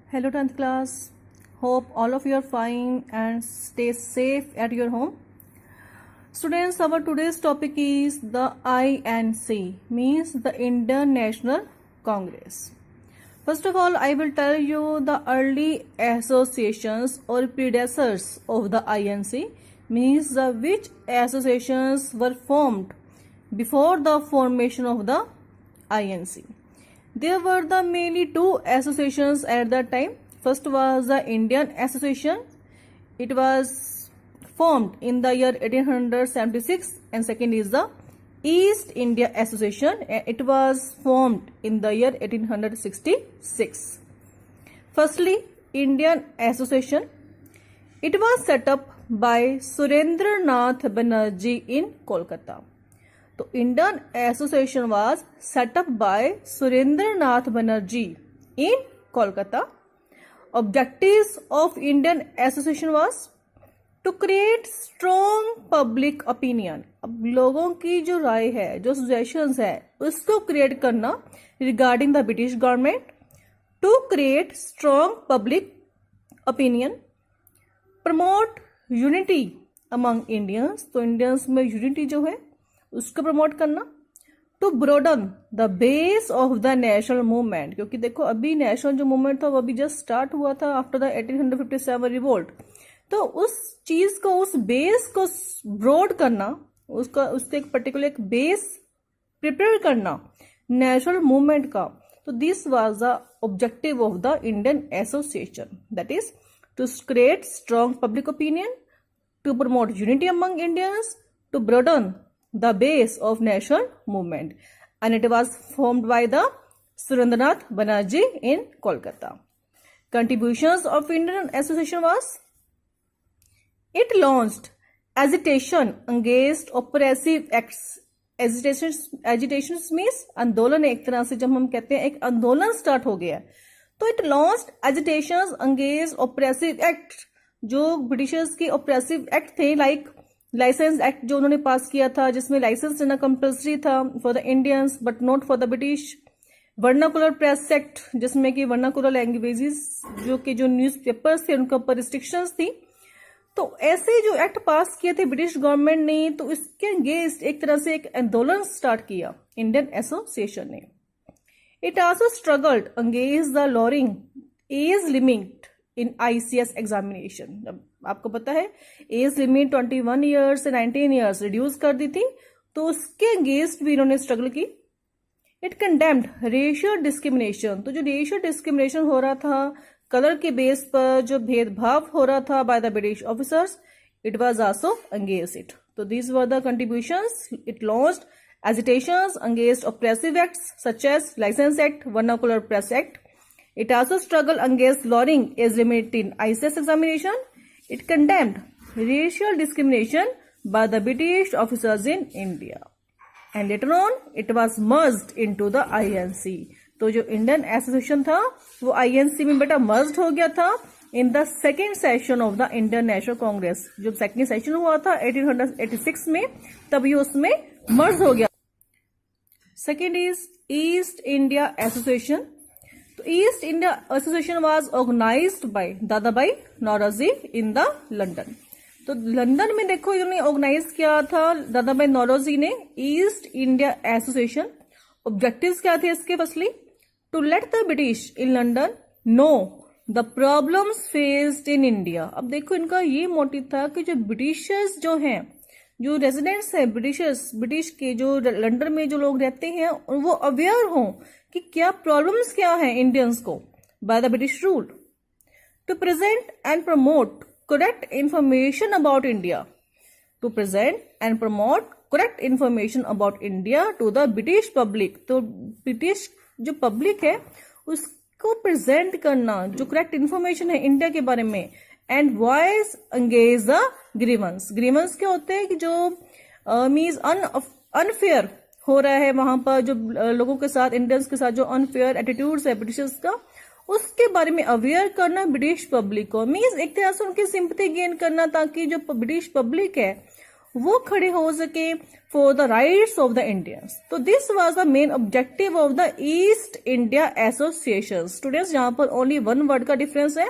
Hello 10th class. Hope all of you are fine and stay safe at your home. Students, our today's topic is the INC, means the Indian National Congress. First of all, I will tell you the early associations or predecessors of the INC, means the which associations were formed before the formation of the INC. There were the mainly two associations at that time. First was the Indian Association. It was formed in the year 1876, and second is the East India Association. It was formed in the year 1866. Firstly, Indian Association. It was set up by Surendranath Banerjee in Kolkata. तो Indian association was set up by Surendranath Banerjee in Kolkata. Objectives of Indian association was to create strong public opinion. अब लोगों की जो राय है, जो suggestions है, उसको create करना regarding the British government. To create strong public opinion. Promote unity among Indians. तो इंडियंस में यूनिटी जो है उसको प्रमोट करना. To broaden the base of the national movement. क्योंकि देखो अभी नेशनल जो मूवमेंट था वो अभी जस्ट स्टार्ट हुआ था आफ्टर द 1857 रिवोल्ट. तो उस चीज को, उस बेस को ब्रॉड करना, उसके एक पर्टिकुलर एक बेस प्रिपेयर करना नेशनल मूवमेंट का. तो this was the objective of the Indian association, that is to create strong public opinion, to promote unity among Indians, to broaden the base of national movement, and it was formed by the Surendranath Banerjee in Kolkata. Contributions of Indian Association was it launched agitation against oppressive acts. Agitation means आंदोलन. एक तरह से जब हम कहते हैं एक आंदोलन स्टार्ट हो गया, तो it launched agitations against oppressive act. जो ब्रिटिशर्स के oppressive act थे, लाइक लाइसेंस एक्ट जो उन्होंने पास किया था, जिसमें लाइसेंस लेना कंपल्सरी था for the Indians but not for the British. Vernacular press act, जिसमें कि वर्नाकुलर लैंग्वेजेस जो कि जो न्यूज़पेपर्स थे उनके ऊपर रिस्ट्रिक्शंस थी. तो ऐसे जो एक्ट पास किए थे ब्रिटिश गवर्नमेंट ने, तो इसके अगेंस्ट एक तरह से एक आंदोलन स्टार्ट किया इंडियन एसोसिएशन ने. It also struggled against the lowering age limit in ICS examination. आपको पता है एज लिमिट 21 ईयर्स से 19 ईयर्स रिड्यूस कर दी थी, तो उसके अगेंस्ट भी इन्होंने स्ट्रगल की. It condemned racial discrimination. तो जो रेशियल डिस्क्रिमिनेशन हो रहा था, कलर के बेस पर जो भेदभाव हो रहा था by the British officers, it was also against it. तो these were the contributions. It launched agitations against oppressive acts such as License Act, Vernacular Press Act. It also struggled against lowering age limit in ICS examination. It condemned racial discrimination by the British officers in India. And later on, it was merged into the INC. तो जो Indian association था वो INC में बेटा मर्ज हो गया था in the second session of the Indian national Congress. जब सेकेंड सेशन हुआ था 1886 में, तब ये उसमें मर्ज हो गया. Second is East India association. तो East India association was organised by Dadabhai Naoroji in the London. तो लंदन में देखो इन्होंने ऑर्गेनाइज किया था दादाभाई नौरोजी ने ईस्ट इंडिया एसोसिएशन. ऑब्जेक्टिव्स क्या थे इसके? Firstly to let the British in London know the problems faced in India. अब देखो इनका ये मोटिव था कि जो ब्रिटिशर्स जो हैं, जो रेजिडेंट्स हैं ब्रिटिश के जो लंदन में जो लोग रहते हैं, वो अवेयर हों कि क्या प्रॉब्लम्स क्या हैं इंडियंस को by the British rule. To present and promote correct information about India. To present and promote correct information about India to the British public. तो ब्रिटिश जो पब्लिक है उसको प्रेजेंट करना जो करेक्ट इंफॉर्मेशन है इंडिया के बारे में. And voice against the grievance. Grievance क्या होते हैं कि जो मीन्स अनफेयर हो रहा है वहां पर, जो लोगों के साथ, इंडियंस के साथ जो अनफेयर एटीट्यूड्स है ब्रिटिशर्स का, उसके बारे में अवेयर करना ब्रिटिश पब्लिक को. मीन्स एक तरह से उनकी सिंपैथी गेन करना, ताकि जो ब्रिटिश पब्लिक है वो खड़े हो सके for the rights of the Indians. तो this was the main objective of the East India association. Students यहाँ पर ओनली वन वर्ड का डिफरेंस है।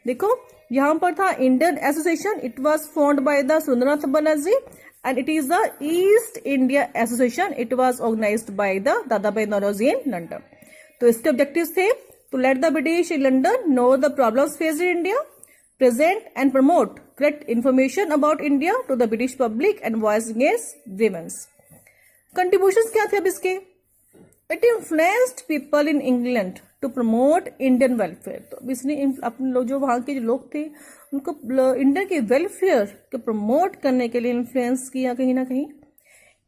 देखो यहाँ पर था Indian association, it was found by the Surendranath Banerjee, and it is the East India Association, it was organized by the Dadabhai Naoroji in London। तो इसके ऑब्जेक्टिव्स थे to let the British in London know the problems faced in India, present and promote correct information about India to the British public and voice against grievances। Contributions क्या थे अब इसके? It influenced people in England to promote Indian welfare। तो इसने अपने लोग जो वहाँ के जो लोग थे उनको इंडिया के वेलफेयर के प्रमोट करने के लिए इन्फ्लुएंस किया कहीं ना कहीं।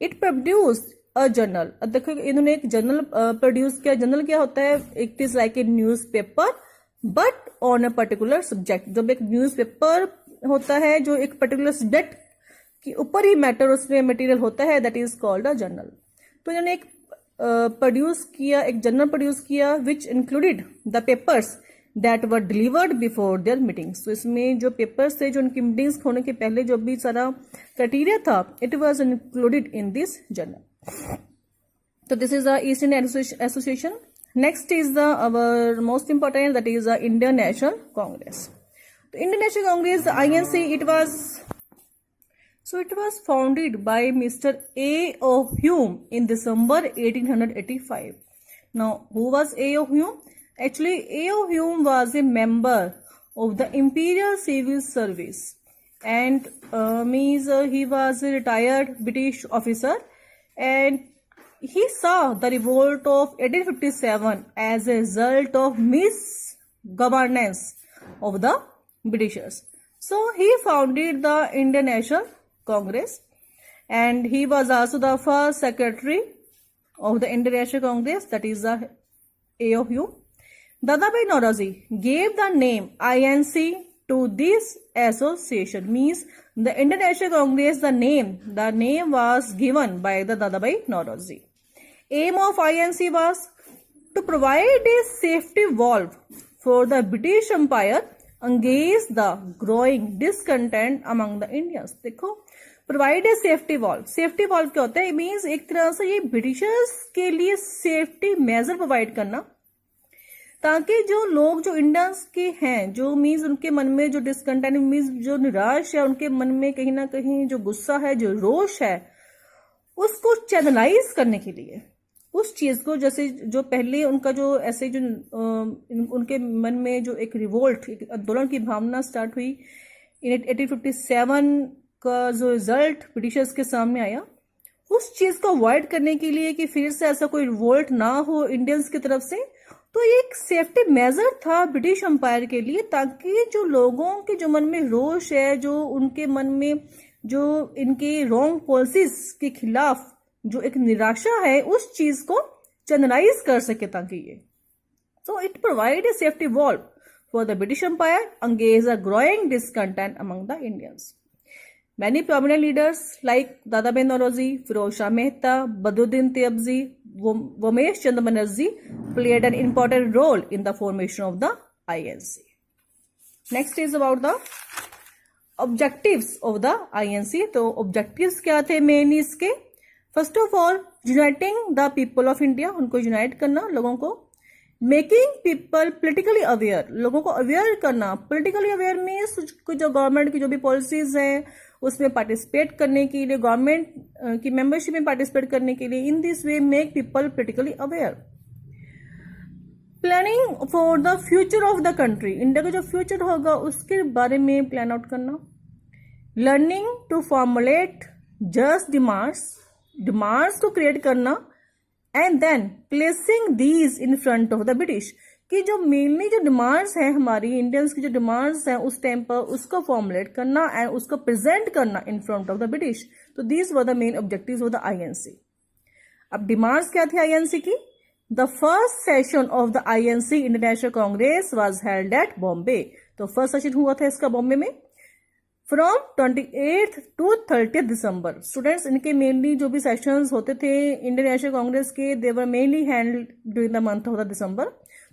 It produce a journal. अब देखो इन्होंने एक जर्नल प्रोड्यूस किया। जर्नल क्या होता है? It is like a news paper but on a particular subject. जब एक न्यूज पेपर होता है जो एक पर्टिकुलर सब्जेक्ट के ऊपर ही मैटर उसमें मटेरियल होता है, that is called a journal. तो इन्होंने एक प्रोड्यूस किया, एक जर्नल प्रोड्यूस किया which included the papers that were delivered before there meetings. तो इसमें जो पेपर्स थे जो उनकी मीटिंग्स होने के पहले जो भी सारा क्राइटेरिया था, it was included in this journal. तो this is the East Indian association. Next is the our most important, that is the Indian national congress. तो Indian national congress INC, it was founded by Mr. A.O. Hume in December 1885. Now, who was A.O. Hume? Actually, A.O. Hume was a member of the Imperial Civil Service, and he was a retired British officer, and he saw the revolt of 1857 as a result of misgovernance of the Britishers. So he founded the Indian National Congress, and he was also the first secretary of the Indian National Congress, that is the A.O. Hume. Dadabhai Naoroji gave the name INC to this association, means the Indian National Congress, the name was given by the Dadabhai Naoroji. Aim of INC was to provide a safety valve for the British Empire against the growing discontent among the Indians। देखो, provide a safety valve. Safety valve क्या होता है? Means एक तरह से ये Britishers के लिए सेफ्टी मेजर प्रोवाइड करना, ताकि जो लोग जो इंडियंस के हैं, जो मीन्स उनके मन में जो डिसकंटेंट, मीन्स जो निराश है, उनके मन में कहीं ना कहीं जो गुस्सा है, जो रोष है, उसको चैनलाइज करने के लिए उस चीज को, जैसे जो पहले उनका जो ऐसे जो उनके मन में जो एक रिवोल्ट, एक आंदोलन की भावना स्टार्ट हुई इन 1857 का जो रिजल्ट ब्रिटिशर्स के सामने आया, उस चीज को अवॉइड करने के लिए कि फिर से ऐसा कोई रिवोल्ट ना हो इंडियंस की तरफ से, तो ये एक सेफ्टी मेजर था ब्रिटिश एम्पायर के लिए, ताकि जो लोगों के जो मन में रोष है, जो उनके मन में जो इनके रॉन्ग पॉलिसीज के खिलाफ जो एक निराशा है, उस चीज को चैनलाइज कर सके ताकि ये। So it provided a safety valve for the British Empire against a growing discontent among the Indians. Many prominent leaders like Dadabhai Naoroji, Firoz Shah Mehta, Badruddin Tayabzi, Vomesh Chandra Banerjee played an important role in the formation of the INC. Next is about the objectives of the INC. तो objectives क्या थे main इसके? First of all, uniting the people of India, उनको unite करना लोगों को, making people politically aware, लोगों को अवेयर करना। पोलिटिकली अवेयर में जो गवर्नमेंट की जो भी पॉलिसीज हैं उसमें पार्टिसिपेट करने के लिए, गवर्नमेंट की मेंबरशिप में पार्टिसिपेट करने के लिए, in this way make people politically aware. Planning for the future of the country, India का जो फ्यूचर होगा उसके बारे में प्लान आउट करना। Learning to formulate just demands को क्रिएट करना, and then placing these in front of the British, कि जो मेनली जो डिमांड्स हैं हमारी इंडियंस की, जो डिमांड्स हैं उस टाइम पर उसको फॉर्मुलेट करना एंड उसको प्रेजेंट करना in front of the British. तो these were the main objectives of the INC। अब डिमांड्स क्या थी INC की? The first session of the INC international congress was held at Bombay. तो फर्स्ट सेशन हुआ था इसका बॉम्बे में फ्रॉम 28 to 30 दिसंबर। स्टूडेंट्स, इनके मेनली जो भी सेशंस होते थे इंडियन नेशनल कांग्रेस के, they were mainly handled during the month of the दिसंबर।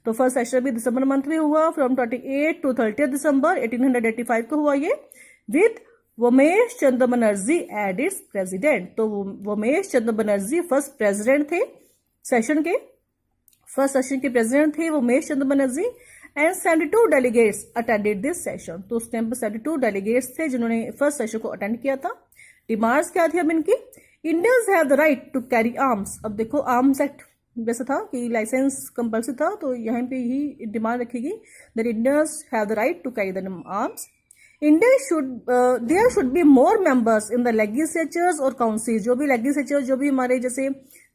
तो फर्स्ट सेशन भी दिसंबर मंथ में हुआ फ्रॉम 28 to 30 दिसंबर 1885 को हुआ ये, with Womesh Chandra Banerjee as its president. तो वोमेश चंद्र बनर्जी फर्स्ट प्रेसिडेंट थे सेशन के, फर्स्ट सेशन के प्रेसिडेंट थे Womesh Chandra Banerjee. And 72 delegates attended this session. तो उस टाइम पर 72 डेलीगेट्स थे जिन्होंने फर्स्ट सेशन को अटेंड किया था। डिमांड्स क्या थी अब इनकी? Indians have the right to carry arms. अब देखो आर्म्स एक्ट वैसा था कि लाइसेंस कंपल्सरी था, तो यहाँ पे ही डिमांड रखेगी that Indians have the right to carry the arms. India should there should be more members in the legislatures और काउंसिल। जो भी लेजिस्लेचर, जो भी हमारे जैसे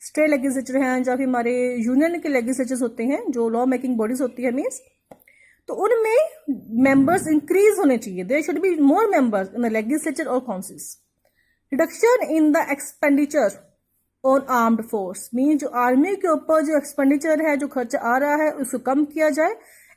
स्टेट लेजिस्लेचर हैं या फिर हमारे यूनियन के लेजिस्लेचर्स होते हैं, जो लॉ मेकिंग बॉडीज होती है मीन्स, तो उनमें मेंबर्स इंक्रीज होने चाहिए। There should be more members in the legislature और councils. Reduction in the expenditure on armed force, mean जो आर्मी के ऊपर जो एक्सपेंडिचर है, जो खर्चा आ रहा है, उसको कम किया जाए।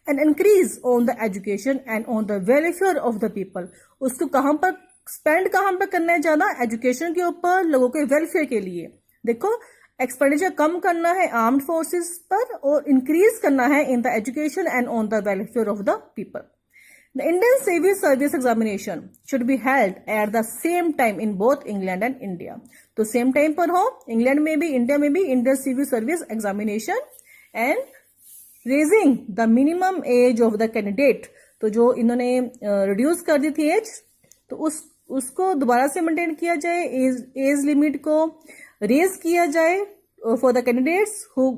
And increase on the education and on the welfare of the people. उसको कहां पर स्पेंड कहां पर करना है ज्यादा? एजुकेशन के ऊपर, लोगों के वेलफेयर के लिए। देखो एक्सपेंडिचर कम करना है आर्म्ड फोर्सेस पर और इंक्रीज करना है in the education and on the welfare of the people. The Indian Civil Service examination should be held at the same time in both England and India. तो same time पर हो, England में भी India में भी, Indian civil service examination and raising the minimum age of the candidate. तो जो इन्होंने रिड्यूस कर दी थी एज, तो उसको दोबारा से मेंटेन किया जाए, एज लिमिट को रेज किया जाए for the candidates who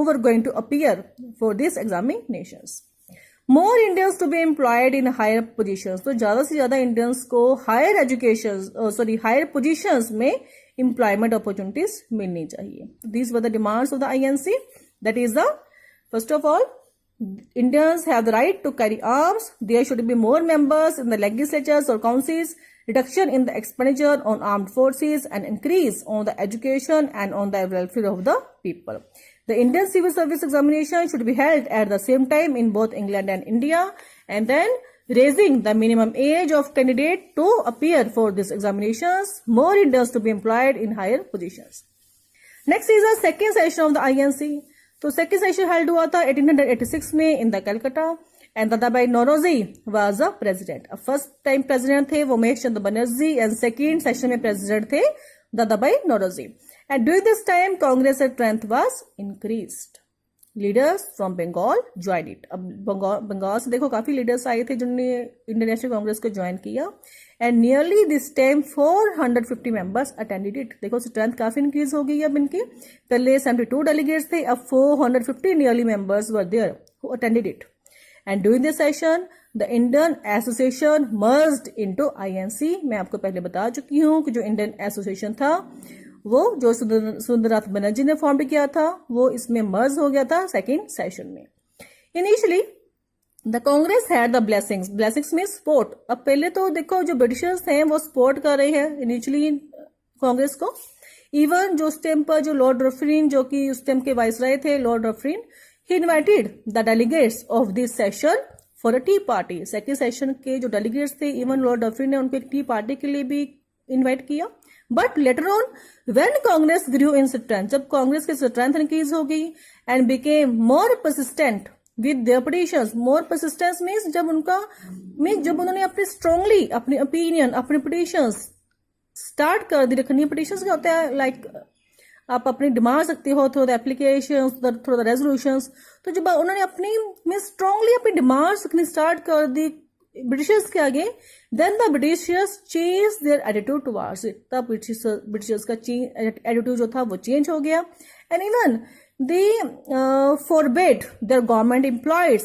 were going to appear for this examinations. More Indians to be employed in higher positions. तो ज्यादा से ज्यादा इंडियंस को हायर एजुकेशन हायर पोजीशंस में एम्प्लॉयमेंट अपॉर्चुनिटीज मिलनी चाहिए। These were the demands of the INC. That is the first of all, Indians have the right to carry arms. There should be more members in the legislatures or councils. Reduction in the expenditure on armed forces and increase on the education and on the welfare of the people. The Indian civil service examination should be held at the same time in both England and India, and then raising the minimum age of candidate to appear for these examinations. More Indians to be employed in higher positions. Next is the second session of the INC. तो second session held हुआ था 1886 में in the Calcutta and Dadabhai Naoroji was a president. First time president थे Womesh Chandra Banerjee and second session में president थे Dadabhai Naoroji. And during this time Congress strength was increased. Leaders from Bengal join it. अब बंगाल से देखो काफी लीडर्स आए थे जिन्होंने इंडियन नेशनल कांग्रेस को ज्वाइन किया। And nearly this time 450 members attended it. देखो स्ट्रेंथ काफी इंक्रीज हो गई अब इनकी। पहले 72 डेलीगेट्स थे, अब 450 nearly members were there who attended it. And during this session the Indian association merged into INC. मैं आपको पहले बता चुकी हूँ कि जो इंडियन एसोसिएशन था वो जो सुंदरनाथ बनर्जी ने फॉर्म किया था वो इसमें मर्ज हो गया था सेकेंड सेशन में। Initially the Congress had the blessings. Blessings mean support. अब पहले तो देखो जो ब्रिटिशर्स हैं वो सपोर्ट कर रहे हैं इनिशियली कांग्रेस को। इवन जो उस टाइम पर जो लॉर्ड रफरीन, जो कि उस टाइम के वाइसराय थे lord Dufferin, he invited the delegates of this session for a tea party. Second session के जो डेलीगेट्स थे इवन लॉर्ड रफरीन ने उनको एक टी पार्टी के लिए भी इन्वाइट किया। But later on when Congress grew in strength, जब कांग्रेस की स्ट्रेंथ इंक्रीज हो गई and became more persistent with their petitions. More persistence means जब उन्होंने अपने स्ट्रांगली अपने ओपिनियन, अपने पिटिशंस स्टार्ट कर दी रखनी। पिटिशंस क्या होता है? लाइक आप अपनी डिमांड रखते हो through the application, through the resolutions. तो जब उन्होंने अपनी स्ट्रांगली अपनी डिमांड्स रखनी स्टार्ट कर दी ब्रिटिशर्स के आगे, then the Britishers change their attitude towards it. तब ब्रिटिशर्स का एटीट्यूड जो था वो चेंज हो गया। And even they forbade their government employees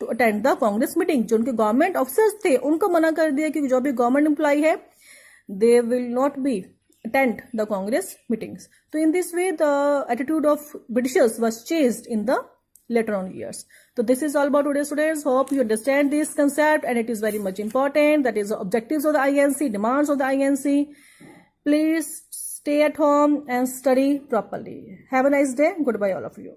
to attend the Congress meeting. जो उनके गवर्नमेंट ऑफिसर्स थे उनको मना कर दिया कि जो भी गवर्नमेंट एम्प्लॉय है they will not be attend the Congress meetings. So in this way the attitude of Britishers was changed in the later on years. So this is all about today students. Hope you understand this concept and it is very much important. That is the objectives of the INC, demands of the INC. Please stay at home and study properly. Have a nice day. Goodbye all of you.